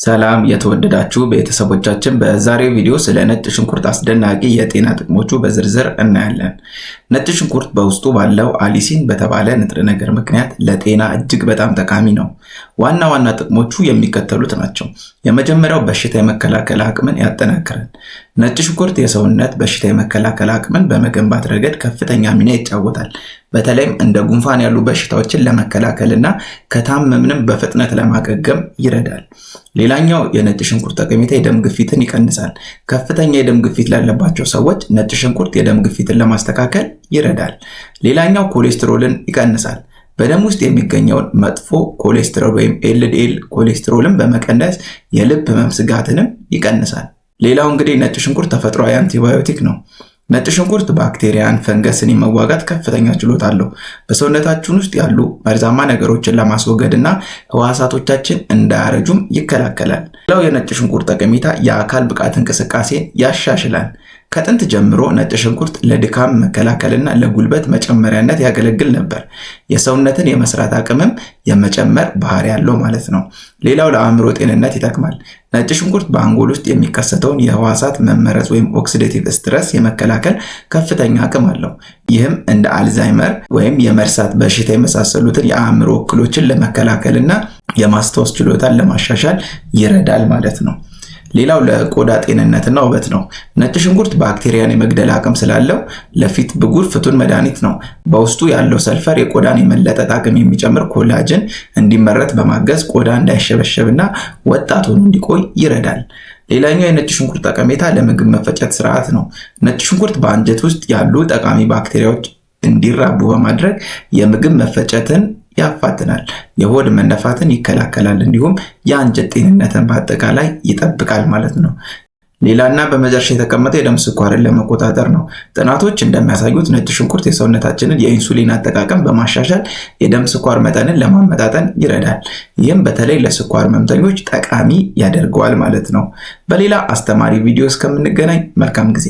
ሰላም የተወደዳችሁ ቤተሰቦቻችን፣ በዛሬው ቪዲዮ ስለ ነጭ ሽንኩርት አስደናቂ የጤና ጥቅሞቹ በዝርዝር እናያለን። ነጭ ሽንኩርት በውስጡ ባለው አሊሲን በተባለ ንጥረ ነገር ምክንያት ለጤና እጅግ በጣም ጠቃሚ ነው። ዋና ዋና ጥቅሞቹ የሚከተሉት ናቸው። የመጀመሪያው በሽታ የመከላከል አቅምን ያጠናክራል። ነጭ ሽንኩርት የሰውነት በሽታ የመከላከል አቅምን በመገንባት ረገድ ከፍተኛ ሚና ይጫወታል። በተለይም እንደ ጉንፋን ያሉ በሽታዎችን ለመከላከልና ከታመምንም በፍጥነት ለማገገም ይረዳል። ሌላኛው የነጭ ሽንኩርት ጠቀሜታ የደም ግፊትን ይቀንሳል። ከፍተኛ የደም ግፊት ላለባቸው ሰዎች ነጭ ሽንኩርት የደም ግፊትን ለማስተካከል ይረዳል። ሌላኛው ኮሌስትሮልን ይቀንሳል። በደም ውስጥ የሚገኘውን መጥፎ ኮሌስትሮል ወይም ኤልዲኤል ኮሌስትሮልን በመቀነስ የልብ ህመም ስጋትንም ይቀንሳል። ሌላው እንግዲህ ነጭ ሽንኩርት ተፈጥሯዊ አንቲባዮቲክ ነው። ነጭ ሽንኩርት ባክቴሪያን፣ ፈንገስን የመዋጋት ከፍተኛ ችሎታ አለው። በሰውነታችን ውስጥ ያሉ መርዛማ ነገሮችን ለማስወገድ እና ህዋሳቶቻችን እንዳያረጁም ይከላከላል። ሌላው የነጭ ሽንኩርት ጠቀሜታ የአካል ብቃት እንቅስቃሴን ያሻሽላል። ከጥንት ጀምሮ ነጭ ሽንኩርት ለድካም መከላከልና ለጉልበት መጨመሪያነት ያገለግል ነበር። የሰውነትን የመስራት አቅምም የመጨመር ባህሪ ያለው ማለት ነው። ሌላው ለአእምሮ ጤንነት ይጠቅማል። ነጭ ሽንኩርት በአንጎል ውስጥ የሚከሰተውን የህዋሳት መመረዝ ወይም ኦክሲዴቲቭ ስትረስ የመከላከል ከፍተኛ አቅም አለው። ይህም እንደ አልዛይመር ወይም የመርሳት በሽታ የመሳሰሉትን የአእምሮ እክሎችን ለመከላከልና የማስታወስ ችሎታን ለማሻሻል ይረዳል ማለት ነው። ሌላው ለቆዳ ጤንነትና ውበት ነው። ነጭ ሽንኩርት ባክቴሪያን የመግደል አቅም ስላለው ለፊት ብጉር ፍቱን መድኃኒት ነው። በውስጡ ያለው ሰልፈር የቆዳን የመለጠጥ አቅም የሚጨምር ኮላጅን እንዲመረት በማገዝ ቆዳ እንዳይሸበሸብና ወጣት ሆኖ እንዲቆይ ይረዳል። ሌላኛው የነጭ ሽንኩርት ጠቀሜታ ለምግብ መፈጨት ስርዓት ነው። ነጭ ሽንኩርት በአንጀት ውስጥ ያሉ ጠቃሚ ባክቴሪያዎች እንዲራቡ በማድረግ የምግብ መፈጨትን ያፋጥናል፣ የሆድ መነፋትን ይከላከላል፣ እንዲሁም የአንጀት ጤንነትን በአጠቃላይ ይጠብቃል ማለት ነው። ሌላና በመጨረሻ የተቀመጠው የደም ስኳርን ለመቆጣጠር ነው። ጥናቶች እንደሚያሳዩት ነጭ ሽንኩርት የሰውነታችንን የኢንሱሊን አጠቃቀም በማሻሻል የደም ስኳር መጠንን ለማመጣጠን ይረዳል። ይህም በተለይ ለስኳር ህመምተኞች ጠቃሚ ያደርገዋል ማለት ነው። በሌላ አስተማሪ ቪዲዮ እስከምንገናኝ መልካም ጊዜ።